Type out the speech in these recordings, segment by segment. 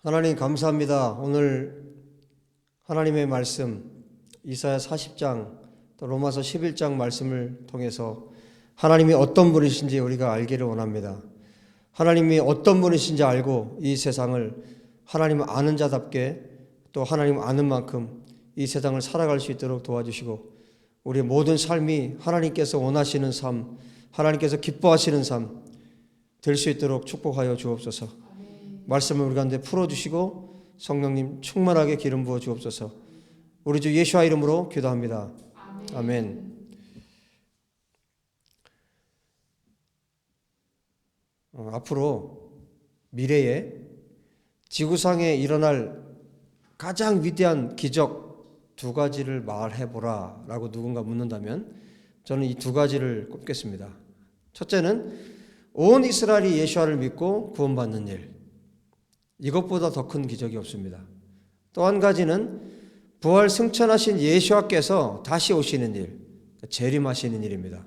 하나님 감사합니다. 오늘 하나님의 말씀 이사야 40장 또 로마서 11장 말씀을 통해서 하나님이 어떤 분이신지 우리가 알기를 원합니다. 하나님이 어떤 분이신지 알고 이 세상을 하나님을 아는 자답게 또 하나님을 아는 만큼 이 세상을 살아갈 수 있도록 도와주시고 우리의 모든 삶이 하나님께서 원하시는 삶, 하나님께서 기뻐하시는 삶 될 수 있도록 축복하여 주옵소서. 말씀을 우리 가운데 풀어주시고 성령님 충만하게 기름 부어 주옵소서. 우리 주 예수와 이름으로 기도합니다. 아멘. 앞으로 미래에 지구상에 일어날 가장 위대한 기적 두 가지를 말해보라 라고 누군가 묻는다면 저는 이 두 가지를 꼽겠습니다. 첫째는 온 이스라엘이 예수와를 믿고 구원받는 일, 이것보다 더 큰 기적이 없습니다. 또 한 가지는 부활 승천하신 예수와께서 다시 오시는 일, 재림하시는 일입니다.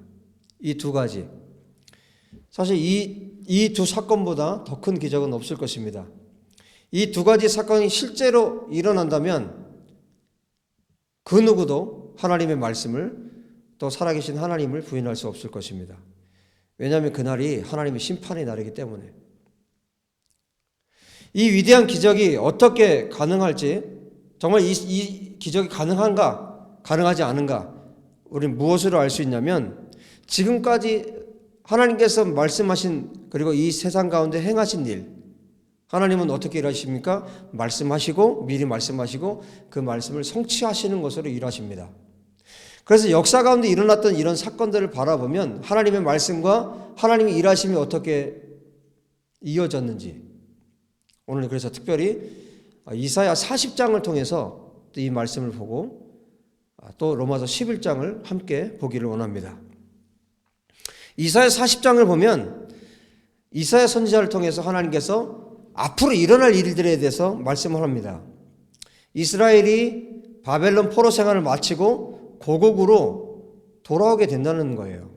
이 두 가지, 사실 이 두 사건보다 더 큰 기적은 없을 것입니다. 이 두 가지 사건이 실제로 일어난다면 그 누구도 하나님의 말씀을 또 살아계신 하나님을 부인할 수 없을 것입니다. 왜냐하면 그날이 하나님의 심판의 날이기 때문에. 이 위대한 기적이 어떻게 가능할지, 정말 이 기적이 가능한가 가능하지 않은가, 우리는 무엇으로 알 수 있냐면 지금까지 하나님께서 말씀하신 그리고 이 세상 가운데 행하신 일, 하나님은 어떻게 일하십니까? 말씀하시고 미리 말씀하시고 그 말씀을 성취하시는 것으로 일하십니다. 그래서 역사 가운데 일어났던 이런 사건들을 바라보면 하나님의 말씀과 하나님의 일하심이 어떻게 이어졌는지, 오늘 그래서 특별히 이사야 40장을 통해서 이 말씀을 보고 또 로마서 11장을 함께 보기를 원합니다. 이사야 40장을 보면 이사야 선지자를 통해서 하나님께서 앞으로 일어날 일들에 대해서 말씀을 합니다. 이스라엘이 바벨론 포로 생활을 마치고 고국으로 돌아오게 된다는 거예요.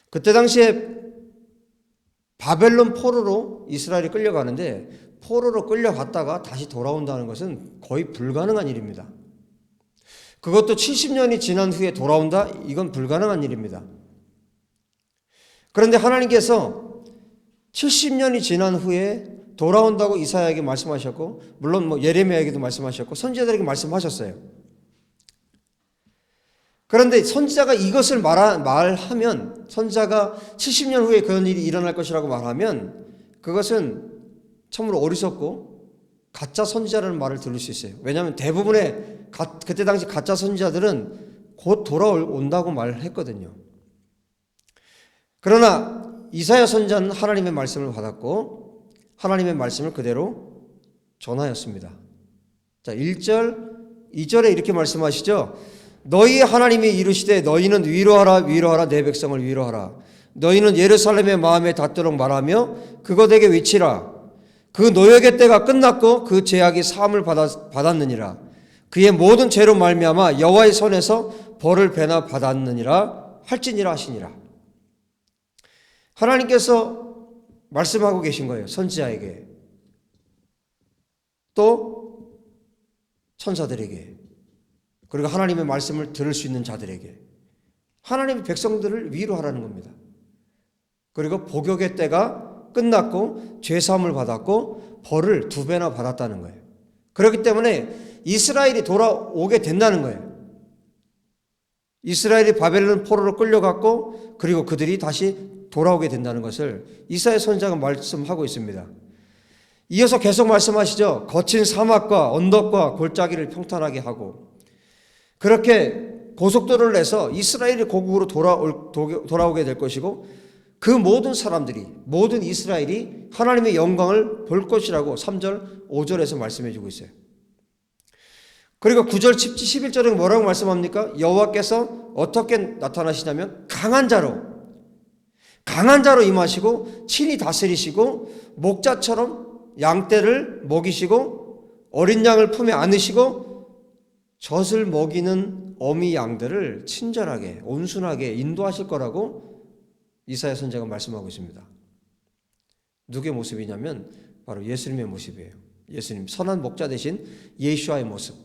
그때 당시에 바벨론 포로로 이스라엘이 끌려가는데 포로로 끌려갔다가 다시 돌아온다는 것은 거의 불가능한 일입니다. 그것도 70년이 지난 후에 돌아온다? 이건 불가능한 일입니다. 그런데 하나님께서 70년이 지난 후에 돌아온다고 이사야에게 말씀하셨고, 물론 예레미야에게도 말씀하셨고 선지자들에게 말씀하셨어요. 그런데 선지자가 이것을 말하면, 선지자가 70년 후에 그런 일이 일어날 것이라고 말하면 그것은 참으로 어리석고 가짜 선지자라는 말을 들을 수 있어요. 왜냐하면 대부분의 그때 당시 가짜 선지자들은 곧 돌아온다고 말을 했거든요. 그러나 이사야 선지자는 하나님의 말씀을 받았고 하나님의 말씀을 그대로 전하였습니다. 자, 1절, 2절에 이렇게 말씀하시죠. 너희 하나님이 이르시되 너희는 위로하라 위로하라 내 백성을 위로하라. 너희는 예루살렘의 마음에 닿도록 말하며 그것에게 외치라. 그 노역의 때가 끝났고 그 죄악이 사함을 받았느니라. 그의 모든 죄로 말미암아 여호와의 손에서 벌을 배나 받았느니라 할지니라 하시니라. 하나님께서 말씀하고 계신 거예요. 선지자에게 또 천사들에게, 그리고 하나님의 말씀을 들을 수 있는 자들에게 하나님의 백성들을 위로하라는 겁니다. 그리고 복역의 때가 끝났고 죄사함을 받았고 벌을 2배나 받았다는 거예요. 그렇기 때문에 이스라엘이 돌아오게 된다는 거예요. 이스라엘이 바벨론 포로로 끌려갔고 그리고 그들이 다시 돌아오게 된다는 것을 이사야 선지자가 말씀하고 있습니다. 이어서 계속 말씀하시죠. 거친 사막과 언덕과 골짜기를 평탄하게 하고, 그렇게 고속도로를 내서 이스라엘이 고국으로 돌아오게 될 것이고 그 모든 사람들이, 모든 이스라엘이 하나님의 영광을 볼 것이라고 3절, 5절에서 말씀해 주고 있어요. 그리고 9절, 11절에 뭐라고 말씀합니까? 여호와께서 어떻게 나타나시냐면 강한 자로 임하시고 친히 다스리시고 목자처럼 양떼를 먹이시고 어린 양을 품에 안으시고 젖을 먹이는 어미 양들을 친절하게 온순하게 인도하실 거라고 이사야 선지자가 말씀하고 있습니다. 누구의 모습이냐면 바로 예수님의 모습이에요. 예수님, 선한 목자 대신 예수와의 모습.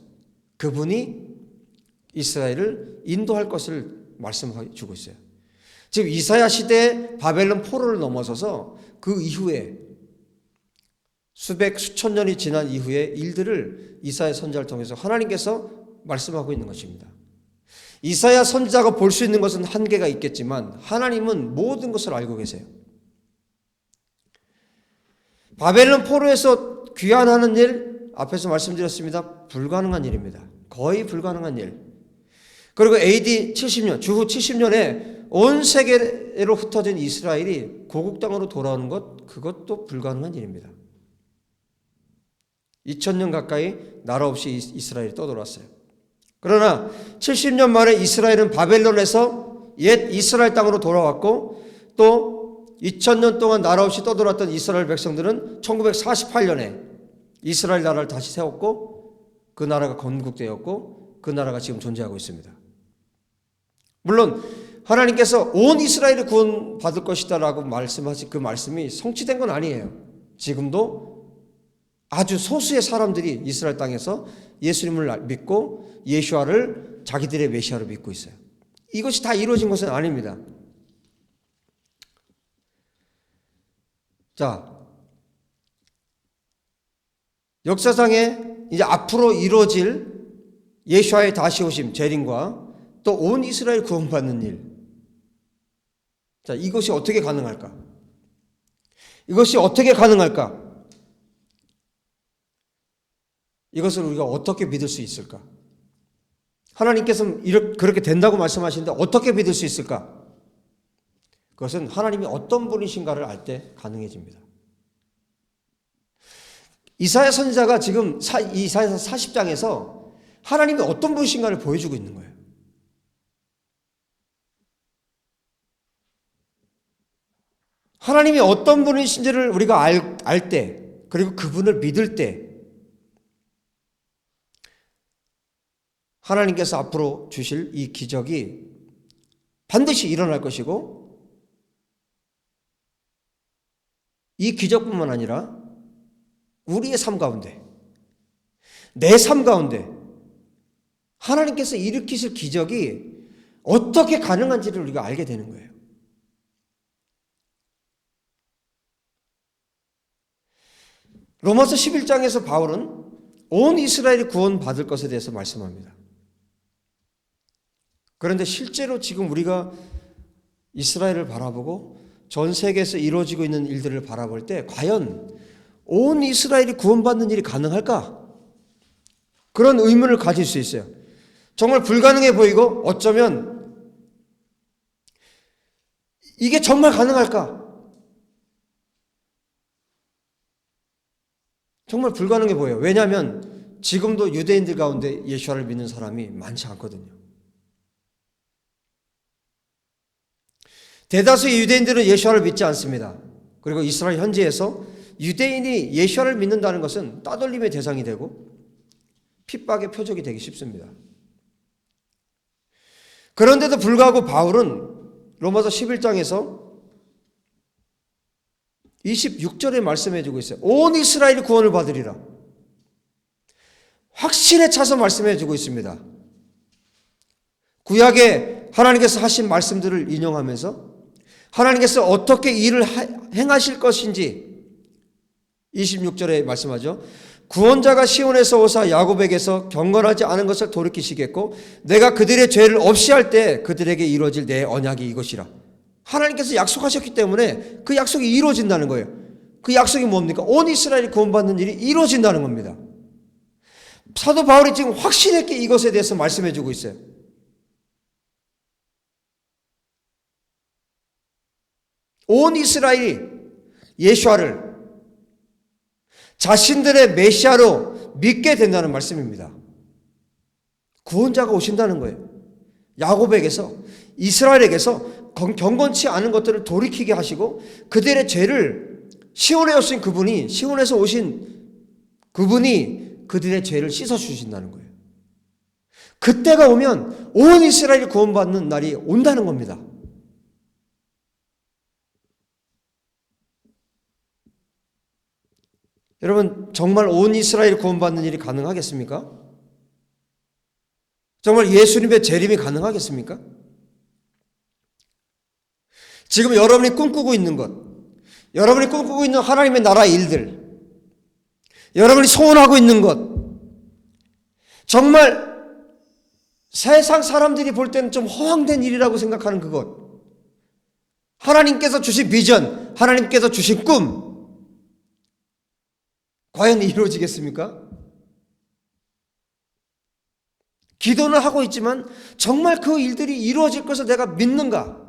그분이 이스라엘을 인도할 것을 말씀해 주고 있어요. 지금 이사야 시대에 바벨론 포로를 넘어서서 그 이후에 수천 년이 지난 이후의 일들을 이사야 선지자를 통해서 하나님께서 말씀하고 있는 것입니다. 이사야 선지자가 볼 수 있는 것은 한계가 있겠지만 하나님은 모든 것을 알고 계세요. 바벨론 포로에서 귀환하는 일, 앞에서 말씀드렸습니다. 불가능한 일입니다. 거의 불가능한 일. 그리고 AD 70년, 주후 70년에 온 세계로 흩어진 이스라엘이 고국 땅으로 돌아오는 것, 그것도 불가능한 일입니다. 2000년 가까이 나라 없이 이스라엘이 떠돌았어요. 그러나 70년 만에 이스라엘은 바벨론에서 옛 이스라엘 땅으로 돌아왔고, 또 2000년 동안 나라 없이 떠돌았던 이스라엘 백성들은 1948년에 이스라엘 나라를 다시 세웠고, 그 나라가 건국되었고, 그 나라가 지금 존재하고 있습니다. 물론 하나님께서 온 이스라엘을 구원받을 것이다라고 말씀하신 그 말씀이 성취된 건 아니에요. 지금도 아주 소수의 사람들이 이스라엘 땅에서 예수님을 믿고 예수와를 자기들의 메시아로 믿고 있어요. 이것이 다 이루어진 것은 아닙니다. 자, 역사상에 이제 앞으로 이루어질 예수와의 다시 오심, 재림과 또 온 이스라엘 구원받는 일. 자, 이것이 어떻게 가능할까? 이것이 어떻게 가능할까? 이것을 우리가 어떻게 믿을 수 있을까? 하나님께서는 그렇게 된다고 말씀하시는데 어떻게 믿을 수 있을까? 그것은 하나님이 어떤 분이신가를 알 때 가능해집니다. 이사야 선지자가 지금 이사야 40장에서 하나님이 어떤 분이신가를 보여주고 있는 거예요. 하나님이 어떤 분이신지를 우리가 알 때, 그리고 그분을 믿을 때 하나님께서 앞으로 주실 이 기적이 반드시 일어날 것이고, 이 기적뿐만 아니라 우리의 삶 가운데, 내 삶 가운데 하나님께서 일으키실 기적이 어떻게 가능한지를 우리가 알게 되는 거예요. 로마서 11장에서 바울은 온 이스라엘이 구원받을 것에 대해서 말씀합니다. 그런데 실제로 지금 우리가 이스라엘을 바라보고 전 세계에서 이루어지고 있는 일들을 바라볼 때 과연 온 이스라엘이 구원받는 일이 가능할까? 그런 의문을 가질 수 있어요. 정말 불가능해 보이고 어쩌면 이게 정말 가능할까? 정말 불가능해 보여요. 왜냐하면 지금도 유대인들 가운데 예수와를 믿는 사람이 많지 않거든요. 대다수의 유대인들은 예수와를 믿지 않습니다. 그리고 이스라엘 현지에서 유대인이 예수와를 믿는다는 것은 따돌림의 대상이 되고 핍박의 표적이 되기 쉽습니다. 그런데도 불구하고 바울은 로마서 11장에서 26절에 말씀해 주고 있어요. 온 이스라엘이 구원을 받으리라. 확신에 차서 말씀해 주고 있습니다. 구약에 하나님께서 하신 말씀들을 인용하면서 하나님께서 어떻게 일을 행하실 것인지 26절에 말씀하죠. 구원자가 시온에서 오사 야곱에게서 경건하지 않은 것을 돌이키시겠고 내가 그들의 죄를 없이 할 때 그들에게 이루어질 내 언약이 이것이라. 하나님께서 약속하셨기 때문에 그 약속이 이루어진다는 거예요. 그 약속이 뭡니까? 온 이스라엘이 구원받는 일이 이루어진다는 겁니다. 사도 바울이 지금 확신 있게 이것에 대해서 말씀해 주고 있어요. 온 이스라엘이 예수와를 자신들의 메시아로 믿게 된다는 말씀입니다. 구원자가 오신다는 거예요. 야곱에게서, 이스라엘에게서 경건치 않은 것들을 돌이키게 하시고 그들의 죄를 시온에 오신 그분이, 시온에서 오신 그분이 그들의 죄를 씻어주신다는 거예요. 그때가 오면 온 이스라엘이 구원받는 날이 온다는 겁니다. 여러분, 정말 온 이스라엘 구원받는 일이 가능하겠습니까? 정말 예수님의 재림이 가능하겠습니까? 지금 여러분이 꿈꾸고 있는 것, 여러분이 꿈꾸고 있는 하나님의 나라의 일들, 여러분이 소원하고 있는 것, 정말 세상 사람들이 볼 때는 좀 허황된 일이라고 생각하는 그것, 하나님께서 주신 비전, 하나님께서 주신 꿈, 과연 이루어지겠습니까? 기도는 하고 있지만 정말 그 일들이 이루어질 것을 내가 믿는가?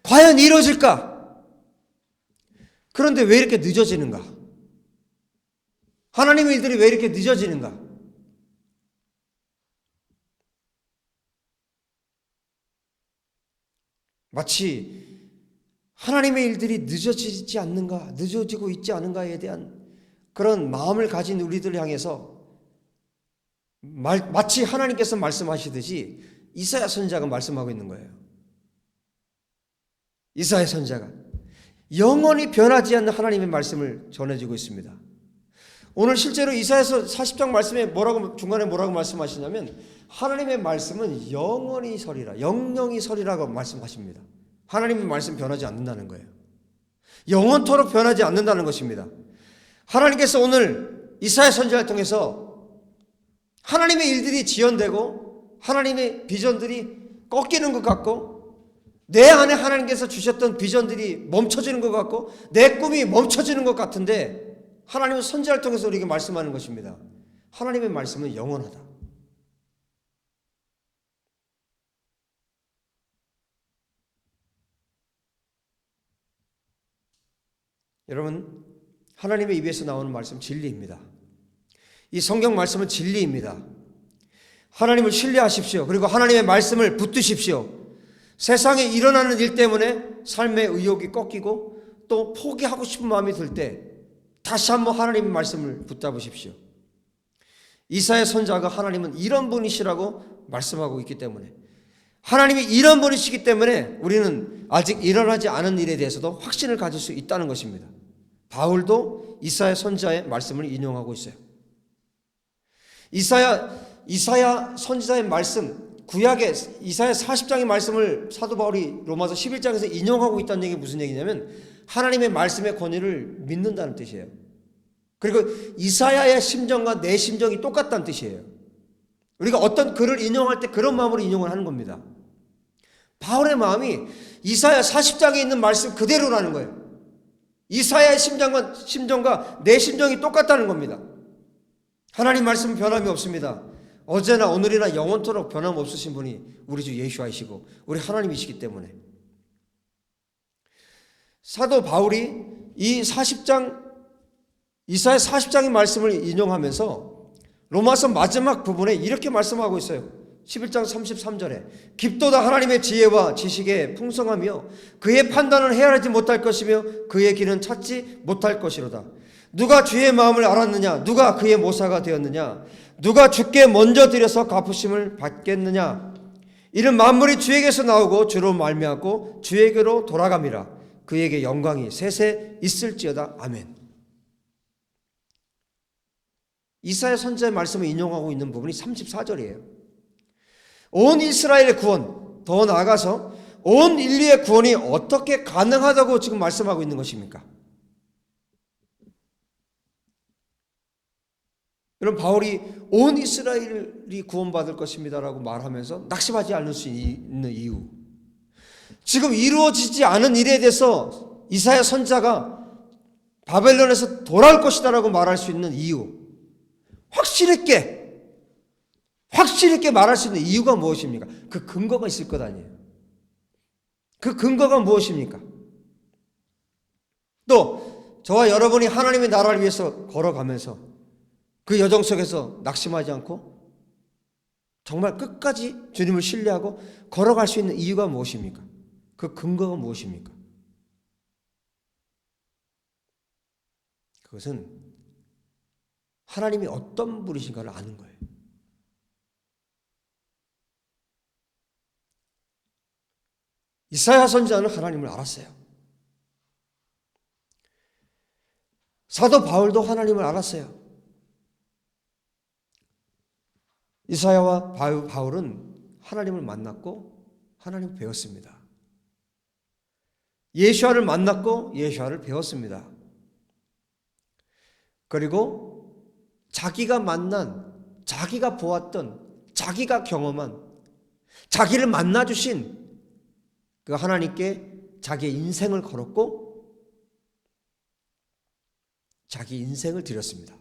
과연 이루어질까? 그런데 왜 이렇게 늦어지는가? 하나님의 일들이 왜 이렇게 늦어지는가? 마치 하나님의 일들이 늦어지지 않는가, 늦어지고 있지 않은가에 대한 그런 마음을 가진 우리들 향해서 마치 하나님께서 말씀하시듯이 이사야 선지자가 말씀하고 있는 거예요. 이사야 선지자가 영원히 변하지 않는 하나님의 말씀을 전해주고 있습니다. 오늘 실제로 이사야서 40장 말씀에 중간에 뭐라고 말씀하시냐면 하나님의 말씀은 영원히 서리라, 영영이 서리라고 말씀하십니다. 하나님의 말씀 변하지 않는다는 거예요. 영원토록 변하지 않는다는 것입니다. 하나님께서 오늘 이사야 선지자를 통해서 하나님의 일들이 지연되고 하나님의 비전들이 꺾이는 것 같고 내 안에 하나님께서 주셨던 비전들이 멈춰지는 것 같고 내 꿈이 멈춰지는 것 같은데 하나님은 선지자를 통해서 우리에게 말씀하는 것입니다. 하나님의 말씀은 영원하다. 여러분, 하나님의 입에서 나오는 말씀 진리입니다. 이 성경 말씀은 진리입니다. 하나님을 신뢰하십시오. 그리고 하나님의 말씀을 붙드십시오. 세상에 일어나는 일 때문에 삶의 의욕이 꺾이고 또 포기하고 싶은 마음이 들 때 다시 한번 하나님의 말씀을 붙잡으십시오. 이사야 선지자가 하나님은 이런 분이시라고 말씀하고 있기 때문에 하나님이 이런 분이시기 때문에 우리는 아직 일어나지 않은 일에 대해서도 확신을 가질 수 있다는 것입니다. 바울도 이사야 선지자의 말씀을 인용하고 있어요. 이사야 선지자의 말씀, 구약의 이사야 40장의 말씀을 사도 바울이 로마서 11장에서 인용하고 있다는 얘기가 무슨 얘기냐면 하나님의 말씀의 권위를 믿는다는 뜻이에요. 그리고 이사야의 심정과 내 심정이 똑같다는 뜻이에요. 우리가 어떤 글을 인용할 때 그런 마음으로 인용을 하는 겁니다. 바울의 마음이 이사야 40장에 있는 말씀 그대로라는 거예요. 이사야의 심정과 내 심정이 똑같다는 겁니다. 하나님 말씀은 변함이 없습니다. 어제나 오늘이나 영원토록 변함없으신 분이 우리 주 예수이시고 우리 하나님이시기 때문에 사도 바울이 이 40장 이사야 40장의 말씀을 인용하면서 로마서 마지막 부분에 이렇게 말씀하고 있어요. 11장 33절에 깊도다 하나님의 지혜와 지식의 풍성하며 그의 판단은 헤아리지 못할 것이며 그의 길은 찾지 못할 것이로다. 누가 주의 마음을 알았느냐? 누가 그의 모사가 되었느냐? 누가 주께 먼저 드려서 갚으심을 받겠느냐? 이는 만물이 주에게서 나오고 주로 말미암고 주에게로 돌아갑니다. 그에게 영광이 세세 있을지어다. 아멘. 이사야 선지자의 말씀을 인용하고 있는 부분이 34절이에요. 온 이스라엘의 구원, 더 나아가서 온 인류의 구원이 어떻게 가능하다고 지금 말씀하고 있는 것입니까? 여러분, 바울이 온 이스라엘이 구원받을 것입니다라고 말하면서 낙심하지 않을 수 있는 이유, 지금 이루어지지 않은 일에 대해서 이사야 선지자가 바벨론에서 돌아올 것이다라고 말할 수 있는 이유, 확실 있게 말할 수 있는 이유가 무엇입니까? 그 근거가 있을 것 아니에요. 그 근거가 무엇입니까? 또 저와 여러분이 하나님의 나라를 위해서 걸어가면서 그 여정 속에서 낙심하지 않고 정말 끝까지 주님을 신뢰하고 걸어갈 수 있는 이유가 무엇입니까? 그 근거가 무엇입니까? 그것은 하나님이 어떤 분이신가를 아는 거예요. 이사야 선지자는 하나님을 알았어요. 사도 바울도 하나님을 알았어요. 이사야와 바울은 하나님을 만났고 하나님을 배웠습니다. 예수아를 만났고 예수아를 배웠습니다. 그리고 자기가 만난, 자기가 보았던, 자기가 경험한, 자기를 만나주신 그 하나님께 자기의 인생을 걸었고 자기 인생을 드렸습니다.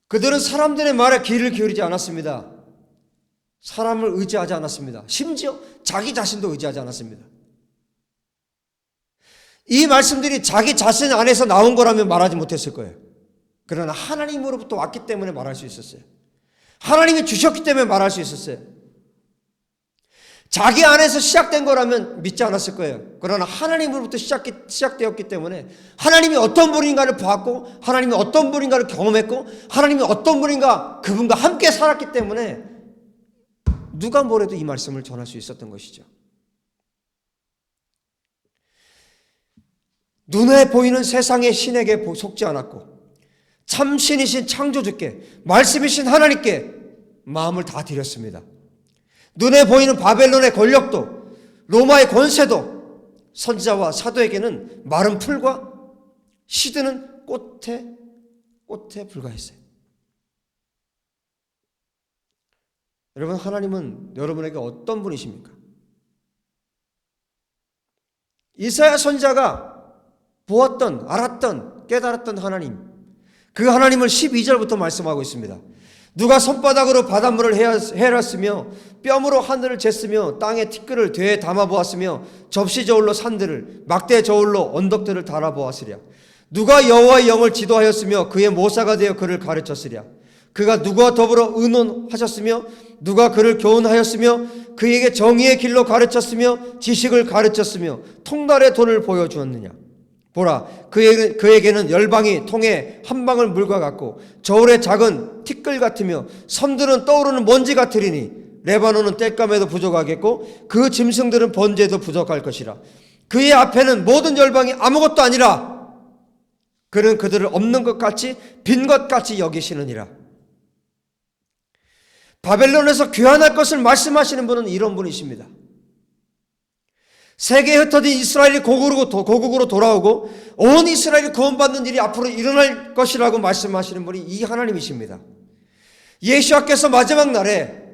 그들은 사람들의 말에 귀를 기울이지 않았습니다. 사람을 의지하지 않았습니다. 심지어 자기 자신도 의지하지 않았습니다. 이 말씀들이 자기 자신 안에서 나온 거라면 말하지 못했을 거예요. 그러나 하나님으로부터 왔기 때문에 말할 수 있었어요. 하나님이 주셨기 때문에 말할 수 있었어요. 자기 안에서 시작된 거라면 믿지 않았을 거예요. 그러나 하나님으로부터 시작되었기 때문에 하나님이 어떤 분인가를 보았고 하나님이 어떤 분인가를 경험했고 하나님이 어떤 분인가 그분과 함께 살았기 때문에 누가 뭐래도 이 말씀을 전할 수 있었던 것이죠. 눈에 보이는 세상의 신에게 속지 않았고 참 신이신 창조주께 말씀이신 하나님께 마음을 다 드렸습니다. 눈에 보이는 바벨론의 권력도 로마의 권세도 선지자와 사도에게는 마른 풀과 시드는 꽃에 불과했어요. 여러분, 하나님은 여러분에게 어떤 분이십니까? 이사야 선지자가 보았던, 알았던, 깨달았던 하나님, 그 하나님을 12절부터 말씀하고 있습니다. 누가 손바닥으로 바닷물을 헤았으며 뼘으로 하늘을 쟀으며 땅에 티끌을 되에 담아보았으며 접시 저울로 산들을 막대 저울로 언덕들을 달아보았으랴. 누가 여호와의 영을 지도하였으며 그의 모사가 되어 그를 가르쳤으랴. 그가 누구와 더불어 의논하셨으며 누가 그를 교훈하였으며 그에게 정의의 길로 가르쳤으며 지식을 가르쳤으며 통달의 돈을 보여주었느냐. 보라, 그에게는 열방이 통에 한 방울 물과 같고 저울의 작은 티끌 같으며 섬들은 떠오르는 먼지 같으리니 레바논은 땔감에도 부족하겠고 그 짐승들은 번제에도 부족할 것이라. 그의 앞에는 모든 열방이 아무것도 아니라 그는 그들을 없는 것 같이 빈 것 같이 여기시느니라. 바벨론에서 귀환할 것을 말씀하시는 분은 이런 분이십니다. 세계에 흩어진 이스라엘이 고국으로 돌아오고 온 이스라엘이 구원받는 일이 앞으로 일어날 것이라고 말씀하시는 분이 이 하나님이십니다. 예수께서 마지막 날에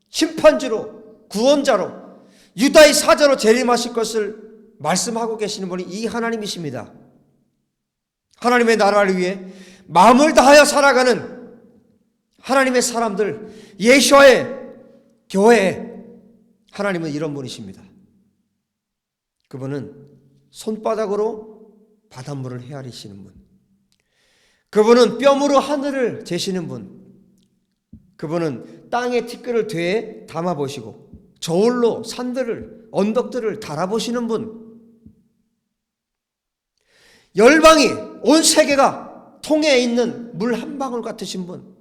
심판주로 구원자로 유다의 사자로 재림하실 것을 말씀하고 계시는 분이 이 하나님이십니다. 하나님의 나라를 위해 마음을 다하여 살아가는 하나님의 사람들, 예수와의 교회, 하나님은 이런 분이십니다. 그분은 손바닥으로 바닷물을 헤아리시는 분, 그분은 뼘으로 하늘을 재시는 분, 그분은 땅의 티끌을 되에 담아보시고 저울로 산들을 언덕들을 달아보시는 분, 열방이 온 세계가 통에 있는 물 한 방울 같으신 분,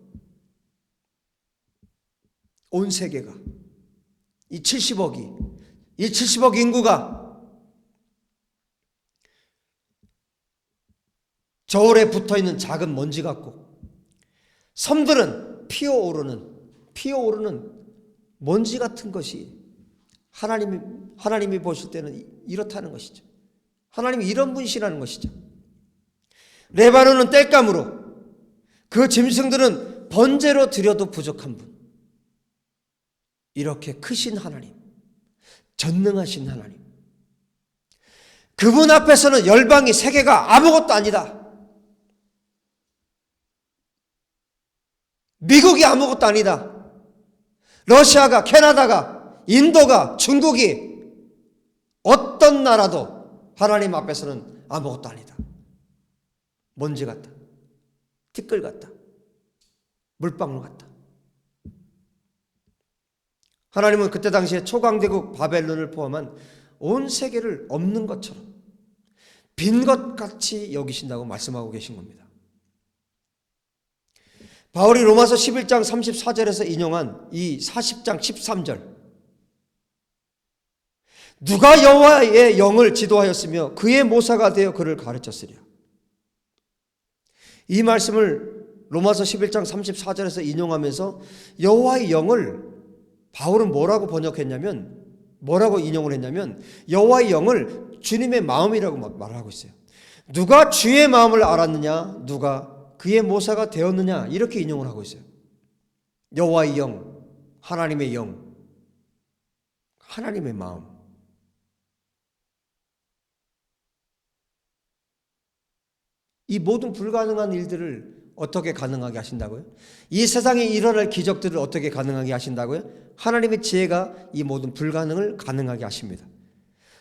온 세계가 이 70억 인구가 저울에 붙어있는 작은 먼지 같고 섬들은 피어오르는 먼지 같은 것이 하나님이 보실 때는 이렇다는 것이죠. 하나님이 이런 분이시라는 것이죠. 레바논은 땔감으로 그 짐승들은 번제로 드려도 부족한 분, 이렇게 크신 하나님, 전능하신 하나님, 그분 앞에서는 열방이 세계가 아무것도 아니다. 미국이 아무것도 아니다. 러시아가, 캐나다가, 인도가, 중국이, 어떤 나라도 하나님 앞에서는 아무것도 아니다. 먼지 같다. 티끌 같다. 물방울 같다. 하나님은 그때 당시에 초강대국 바벨론을 포함한 온 세계를 없는 것처럼 빈 것 같이 여기신다고 말씀하고 계신 겁니다. 바울이 로마서 11장 34절에서 인용한 이 40장 13절, 누가 여호와의 영을 지도하였으며 그의 모사가 되어 그를 가르쳤으랴. 이 말씀을 로마서 11장 34절에서 인용하면서 여호와의 영을 바울은 뭐라고 번역했냐면, 뭐라고 인용을 했냐면 여호와의 영을 주님의 마음이라고 말하고 있어요. 누가 주의 마음을 알았느냐, 누가 그의 모사가 되었느냐, 이렇게 인용을 하고 있어요. 여호와의 영, 하나님의 영, 하나님의 마음. 이 모든 불가능한 일들을 어떻게 가능하게 하신다고요? 이 세상에 일어날 기적들을 어떻게 가능하게 하신다고요? 하나님의 지혜가 이 모든 불가능을 가능하게 하십니다.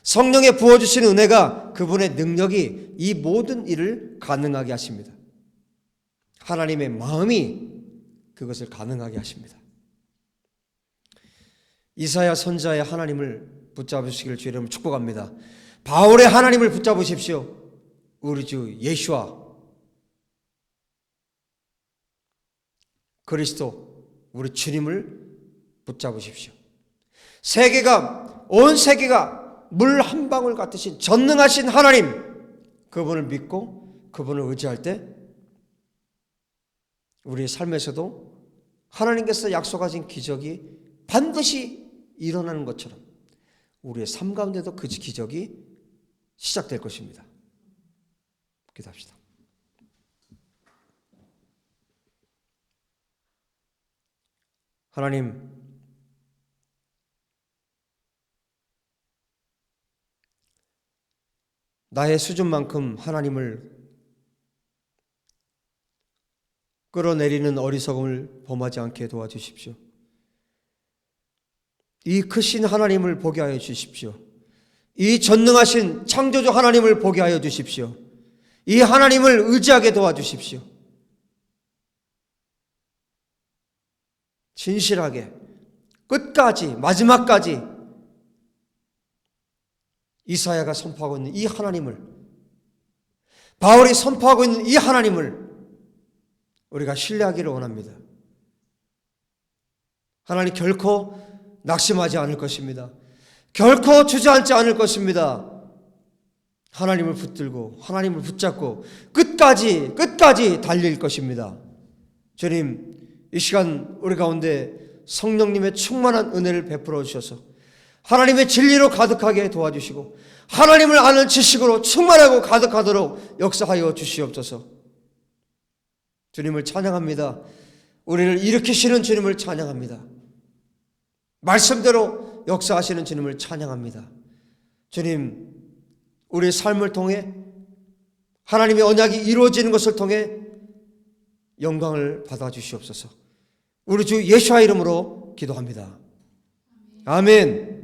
성령의 부어주시는 은혜가, 그분의 능력이 이 모든 일을 가능하게 하십니다. 하나님의 마음이 그것을 가능하게 하십니다. 이사야 선지자의 하나님을 붙잡으시기를 주의 이름으로 축복합니다. 바울의 하나님을 붙잡으십시오. 우리 주 예수와 그리스도 우리 주님을 붙잡으십시오. 세계가, 온 세계가 물 한 방울 같으신 전능하신 하나님, 그분을 믿고 그분을 의지할 때 우리의 삶에서도 하나님께서 약속하신 기적이 반드시 일어나는 것처럼 우리의 삶 가운데도 그 기적이 시작될 것입니다. 기도합시다. 하나님, 나의 수준만큼 하나님을 끌어내리는 어리석음을 범하지 않게 도와주십시오. 이 크신 하나님을 보게 하여 주십시오. 이 전능하신 창조주 하나님을 보게 하여 주십시오. 이 하나님을 의지하게 도와주십시오. 진실하게 끝까지, 마지막까지 이사야가 선포하고 있는 이 하나님을, 바울이 선포하고 있는 이 하나님을 우리가 신뢰하기를 원합니다. 하나님 결코 낙심하지 않을 것입니다. 결코 주저앉지 않을 것입니다. 하나님을 붙들고 하나님을 붙잡고 끝까지 달릴 것입니다. 주님, 이 시간 우리 가운데 성령님의 충만한 은혜를 베풀어 주셔서 하나님의 진리로 가득하게 도와주시고 하나님을 아는 지식으로 충만하고 가득하도록 역사하여 주시옵소서. 주님을 찬양합니다. 우리를 일으키시는 주님을 찬양합니다. 말씀대로 역사하시는 주님을 찬양합니다. 주님, 우리의 삶을 통해 하나님의 언약이 이루어지는 것을 통해 영광을 받아주시옵소서. 우리 주 예수와 이름으로 기도합니다. 아멘.